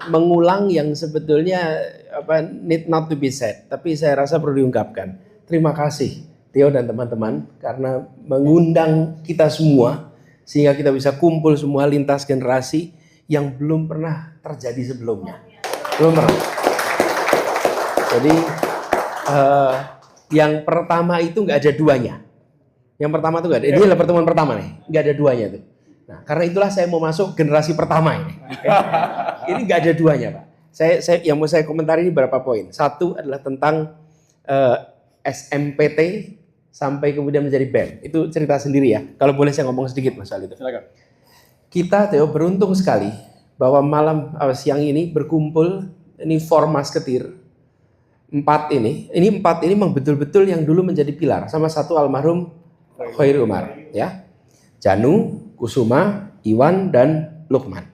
mengulang yang sebetulnya need not to be said, tapi saya rasa perlu diungkapkan. Terima kasih Theo dan teman-teman karena mengundang kita semua sehingga kita bisa kumpul semua lintas generasi yang belum pernah terjadi sebelumnya. Belum pernah. Jadi yang pertama itu nggak ada duanya. Yang pertama itu nggak ada. Ini adalah pertemuan pertama nih, nggak ada duanya tuh. Nah, karena itulah saya mau masuk generasi pertama ini. Ini nggak ada duanya, Pak. Saya yang mau saya komentari ini beberapa poin. Satu adalah tentang SMPT sampai kemudian menjadi BEM. Itu cerita sendiri ya. Kalau boleh saya ngomong sedikit masalah itu. Silakan. Kita Theo beruntung sekali bahwa siang ini berkumpul ini Formas Ketir. Empat ini memang betul-betul yang dulu menjadi pilar sama satu almarhum Khairi Umar ya. Janu, Kusuma, Iwan dan Lukman.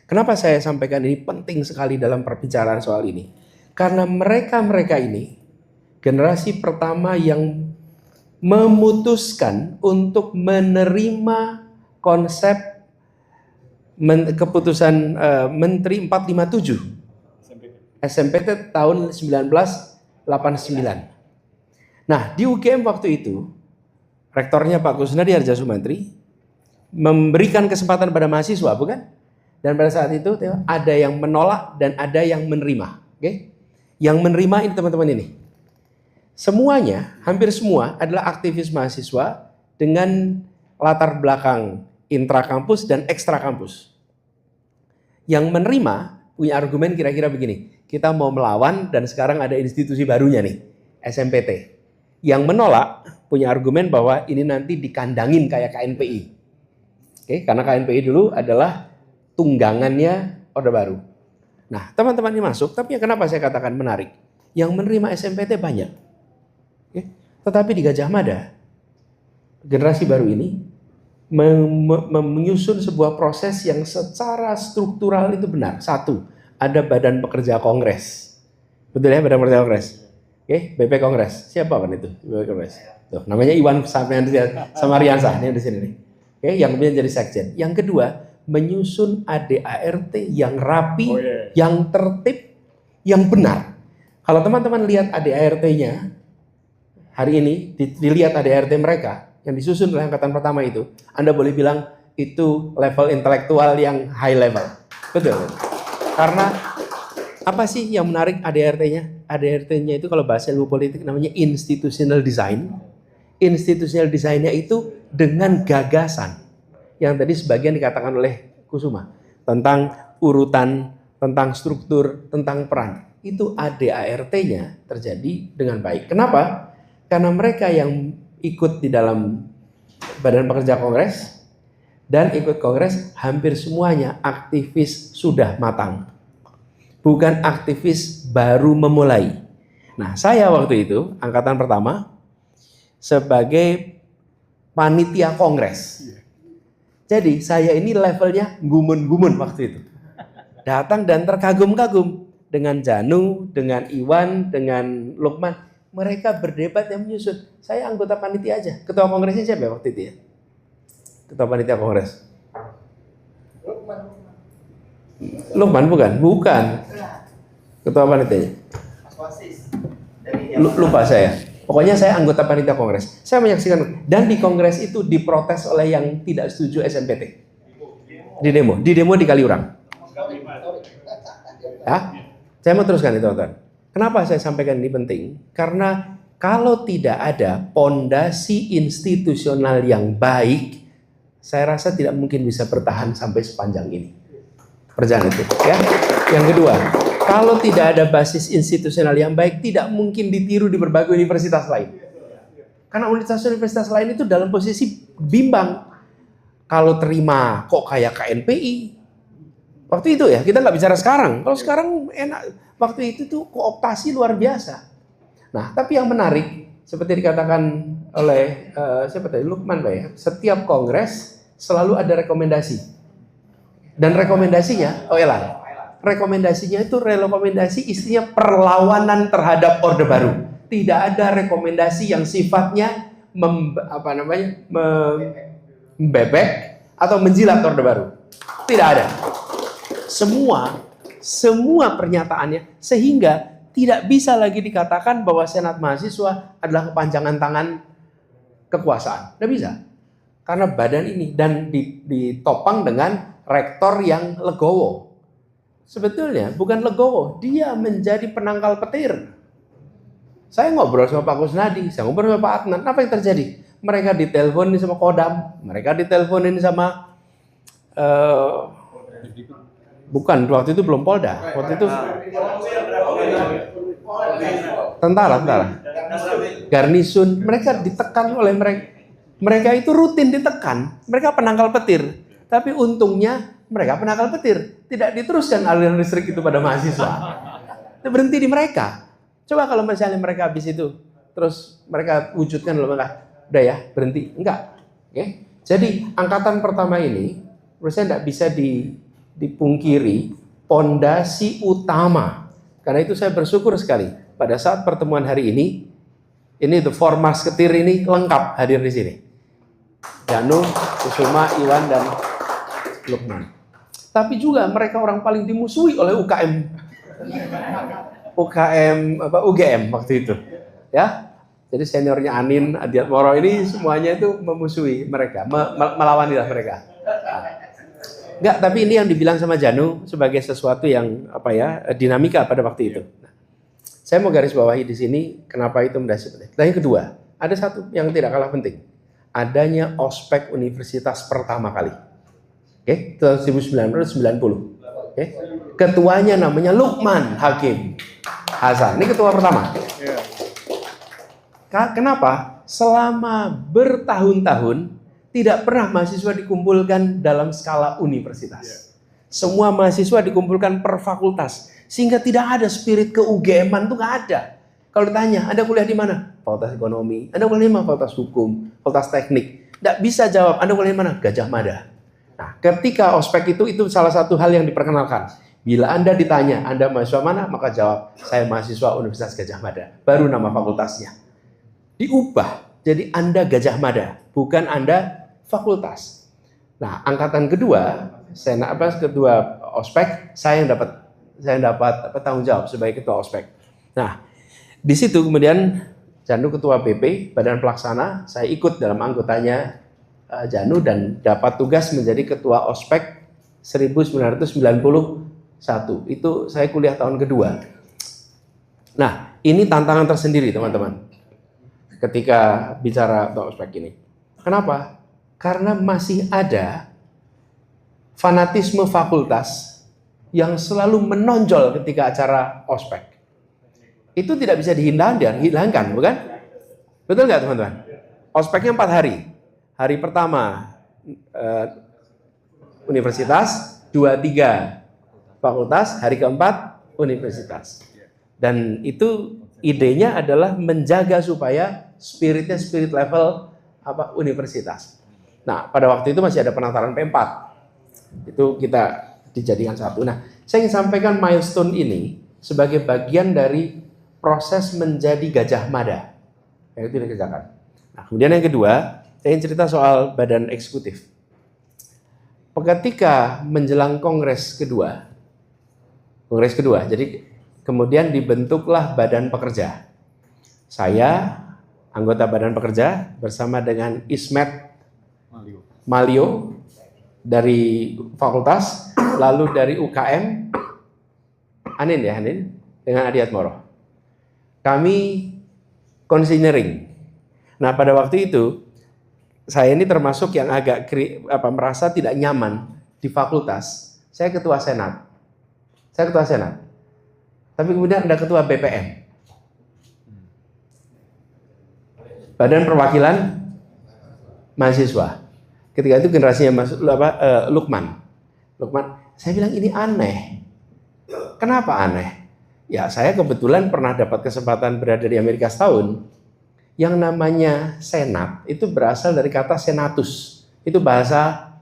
Kenapa saya sampaikan ini penting sekali dalam perbicaraan soal ini? Karena mereka ini generasi pertama yang memutuskan untuk menerima konsep keputusan Menteri 457 SMPT tahun 1989. Nah, di UGM waktu itu, rektornya Pak Kusnadi Harja Sumantri memberikan kesempatan pada mahasiswa, bukan? Dan pada saat itu ada yang menolak dan ada yang menerima. Oke? Yang menerima ini teman-teman ini. Semuanya, hampir semua adalah aktivis mahasiswa dengan latar belakang intrakampus dan ekstra kampus. Yang menerima punya argumen kira-kira begini. Kita mau melawan dan sekarang ada institusi barunya nih, SMPT. Yang menolak punya argumen bahwa ini nanti dikandangin kayak KNPI. Oke, karena KNPI dulu adalah tunggangannya Orde Baru. Nah, teman-teman ini masuk, tapi kenapa saya katakan menarik? Yang menerima SMPT banyak. Oke, tetapi di Gajah Mada, generasi baru ini menyusun sebuah proses yang secara struktural itu benar. Satu, ada Badan Pekerja Kongres. Betul ya, Badan Pekerja Kongres. Oke, BP Kongres. Siapa kan itu? BP Kongres. Tuh, namanya Iwan Samariansah, ini di sini nih. Oke, yang kemudian jadi sekjen. Yang kedua, menyusun ADART yang rapi, yang tertib, yang benar. Kalau teman-teman lihat ADART-nya hari ini, dilihat ADART mereka yang disusun oleh angkatan pertama itu, Anda boleh bilang itu level intelektual yang high level. Betul. Karena apa sih yang menarik ADART-nya? ADART-nya itu kalau bahasa ilmu politik namanya institutional design. Institutional design-nya itu dengan gagasan yang tadi sebagian dikatakan oleh Kusuma tentang urutan, tentang struktur, tentang peran. Itu ADART-nya terjadi dengan baik. Kenapa? Karena mereka yang ikut di dalam Badan Pekerja Kongres dan ikut Kongres hampir semuanya aktivis sudah matang. Bukan aktivis baru memulai. Nah, saya waktu itu angkatan pertama sebagai panitia Kongres. Jadi saya ini levelnya gumun-gumun waktu itu. Datang dan terkagum-kagum dengan Janu, dengan Iwan, dengan Lukman. Mereka berdebat yang menyusun. Saya anggota panitia aja. Ketua Kongresnya siapa waktu itu ya? Ketua panitia Kongres. Lukman bukan? Bukan. Ketua panitianya. Lupa saya. Pokoknya saya anggota panitia Kongres. Saya menyaksikan. Dan di Kongres itu diprotes oleh yang tidak setuju SMPT. Di demo di Kaliurang. Ya? Saya mau teruskan itu, teman-teman. Kenapa saya sampaikan ini penting? Karena kalau tidak ada pondasi institusional yang baik, saya rasa tidak mungkin bisa bertahan sampai sepanjang ini. Perjalanan itu, ya. Yang kedua, kalau tidak ada basis institusional yang baik, tidak mungkin ditiru di berbagai universitas lain. Karena universitas lain itu dalam posisi bimbang. Kalau terima kok kayak KNPI. Waktu itu ya, kita nggak bicara sekarang. Kalau sekarang enak. Waktu itu tuh kooptasi luar biasa. Nah, tapi yang menarik, seperti dikatakan oleh siapa tadi, Lukman, Pak ya, setiap kongres selalu ada rekomendasi. Dan rekomendasinya, rekomendasinya itu rekomendasi isinya perlawanan terhadap Orde Baru. Tidak ada rekomendasi yang sifatnya membebek atau menjilat Orde Baru. Tidak ada. Semua semua pernyataannya, sehingga tidak bisa lagi dikatakan bahwa Senat Mahasiswa adalah kepanjangan tangan kekuasaan. Tidak bisa. Karena badan ini, dan ditopang dengan rektor yang legowo. Sebetulnya bukan legowo, dia menjadi penangkal petir. Saya ngobrol sama Pak Kusnadi, saya ngobrol sama Pak Adnan, apa yang terjadi? Mereka diteleponin sama Kodam, mereka diteleponin sama bukan, waktu itu belum Polda, waktu itu tentara, Garnisun, mereka ditekan oleh mereka. Mereka itu rutin ditekan, mereka penangkal petir. Tapi untungnya mereka penangkal petir, tidak diteruskan aliran listrik itu pada mahasiswa. Itu berhenti di mereka. Coba kalau misalnya mereka habis itu, terus mereka wujudkan loh, mereka udah ya berhenti, enggak. Oke? Jadi angkatan pertama ini, menurut saya tidak bisa dipungkiri pondasi utama. Karena itu saya bersyukur sekali pada saat pertemuan hari ini the four musketeer ini lengkap hadir di sini. Janu, Kusuma, Iwan, dan Lukman. Tapi juga mereka orang paling dimusuhi oleh UGM waktu itu. Ya, jadi seniornya Anin, Adiatmoro ini semuanya itu memusuhi mereka, melawanilah mereka. Enggak, tapi ini yang dibilang sama Janu sebagai sesuatu yang dinamika pada waktu itu. Saya mau garis bawahi di sini kenapa itu menjadi penting. Dan yang kedua, ada satu yang tidak kalah penting. Adanya ospek universitas pertama kali. Oke, tahun 1990. Oke. Ketuanya namanya Lukman Hakim Hasan. Ini ketua pertama. Kenapa? Selama bertahun-tahun tidak pernah mahasiswa dikumpulkan dalam skala universitas. Semua mahasiswa dikumpulkan per fakultas. Sehingga tidak ada spirit ke UGM-an itu nggak ada. Kalau ditanya, Anda kuliah di mana? Fakultas Ekonomi. Anda kuliah di mana? Fakultas Hukum, Fakultas Teknik. Tidak bisa jawab, Anda kuliah di mana? Gajah Mada. Nah, ketika ospek itu salah satu hal yang diperkenalkan. Bila Anda ditanya, Anda mahasiswa mana? Maka jawab, saya mahasiswa Universitas Gajah Mada. Baru nama fakultasnya. Diubah, jadi Anda Gajah Mada, bukan Anda fakultas. Nah, angkatan kedua, kedua ospek, saya yang dapat tanggung jawab sebagai ketua ospek. Nah, di situ kemudian Janu ketua BP, Badan Pelaksana, saya ikut dalam anggotanya Janu dan dapat tugas menjadi ketua ospek 1991. Itu saya kuliah tahun kedua. Nah, ini tantangan tersendiri teman-teman. Ketika bicara ketua ospek ini. Kenapa? Karena masih ada fanatisme fakultas yang selalu menonjol ketika acara ospek. Itu tidak bisa dihilangkan, bukan? Betul nggak teman-teman? Ospeknya 4 hari. Hari pertama universitas, 2-3 fakultas, hari keempat universitas. Dan itu idenya adalah menjaga supaya spirit level universitas. Nah, pada waktu itu masih ada penataran P4. Itu kita dijadikan satu. Nah, saya ingin sampaikan milestone ini sebagai bagian dari proses menjadi Gajah Mada yang itu dikerjakan. Nah, kemudian yang kedua, saya ingin cerita soal badan eksekutif. Ketika menjelang kongres kedua, jadi kemudian dibentuklah badan pekerja. Saya anggota badan pekerja bersama dengan Ismet Malio dari fakultas, lalu dari UKM, Anin dengan Adiatmoro. Kami konsinyering. Nah, pada waktu itu saya ini termasuk yang agak merasa tidak nyaman di fakultas. Saya ketua senat. Tapi kemudian ada ketua BPM. Badan Perwakilan Mahasiswa. Ketika itu generasinya Lukman. Saya bilang ini aneh. Kenapa aneh? Ya, saya kebetulan pernah dapat kesempatan berada di Amerika setahun. Yang namanya senat itu berasal dari kata senatus. Itu bahasa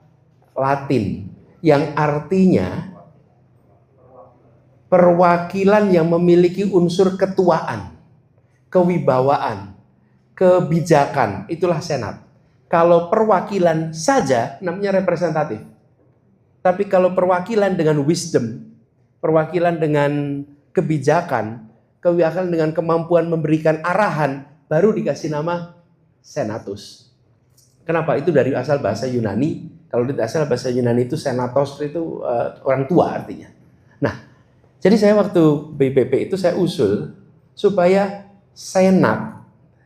Latin yang artinya perwakilan yang memiliki unsur ketuaan, kewibawaan, kebijakan. Itulah senat. Kalau perwakilan saja namanya representatif. Tapi kalau perwakilan dengan wisdom, perwakilan dengan kebijakan, kewakilan dengan kemampuan memberikan arahan, baru dikasih nama senatus. Kenapa? Itu dari asal bahasa Yunani. Kalau di asal bahasa Yunani itu senatos itu orang tua artinya. Nah, jadi saya waktu BPP itu saya usul supaya senat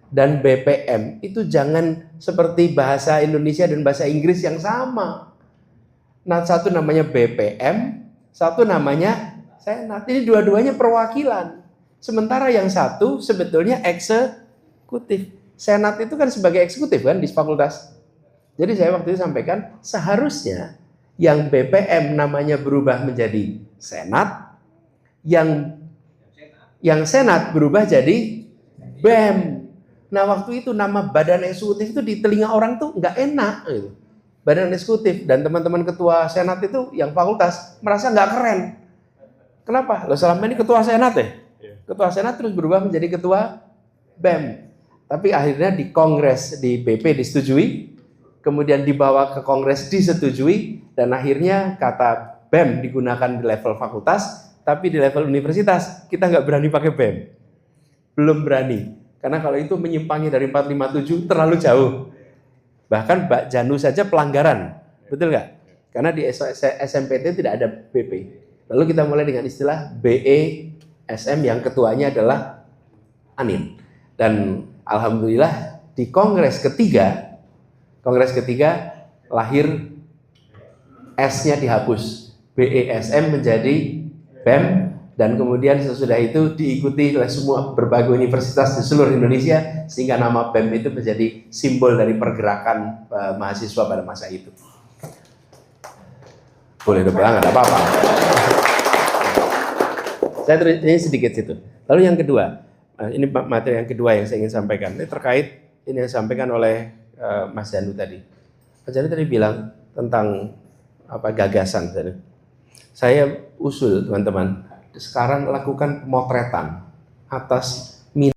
dan BPM itu jangan seperti bahasa Indonesia dan bahasa Inggris yang sama. Nah, satu namanya BPM, satu namanya senat. Ini dua-duanya perwakilan. Sementara yang satu sebetulnya eksekutif. Senat itu kan sebagai eksekutif kan di fakultas. Jadi saya waktu itu sampaikan seharusnya yang BPM namanya berubah menjadi senat, yang senat berubah jadi BEM. Nah waktu itu nama badan eksekutif itu di telinga orang tuh nggak enak gitu. Badan eksekutif dan teman-teman ketua senat itu yang fakultas merasa nggak keren. Kenapa? Loh selama ini ketua senat ya? Ketua senat terus berubah menjadi ketua BEM. Tapi akhirnya di kongres di BP disetujui, kemudian dibawa ke kongres disetujui, dan akhirnya kata BEM digunakan di level fakultas, tapi di level universitas kita nggak berani pakai BEM. Belum berani. Karena kalau itu menyimpangi dari 457 terlalu jauh. Bahkan Mbak Janu saja pelanggaran. Betul nggak? Karena di SMPT tidak ada BP. Lalu kita mulai dengan istilah BESM yang ketuanya adalah Anin. Dan alhamdulillah di kongres ketiga lahir S-nya dihapus. BESM menjadi BEM. Dan kemudian sesudah itu diikuti oleh semua berbagai universitas di seluruh Indonesia, sehingga nama BEM itu menjadi simbol dari pergerakan mahasiswa pada masa itu. Boleh dong, nggak apa-apa. Saya terus ini sedikit situ. Lalu yang kedua, ini materi yang kedua yang saya ingin sampaikan. Ini terkait ini yang disampaikan oleh Mas Janu tadi. Mas Janu tadi bilang tentang gagasan. Saya usul teman-teman, sekarang lakukan pemotretan atas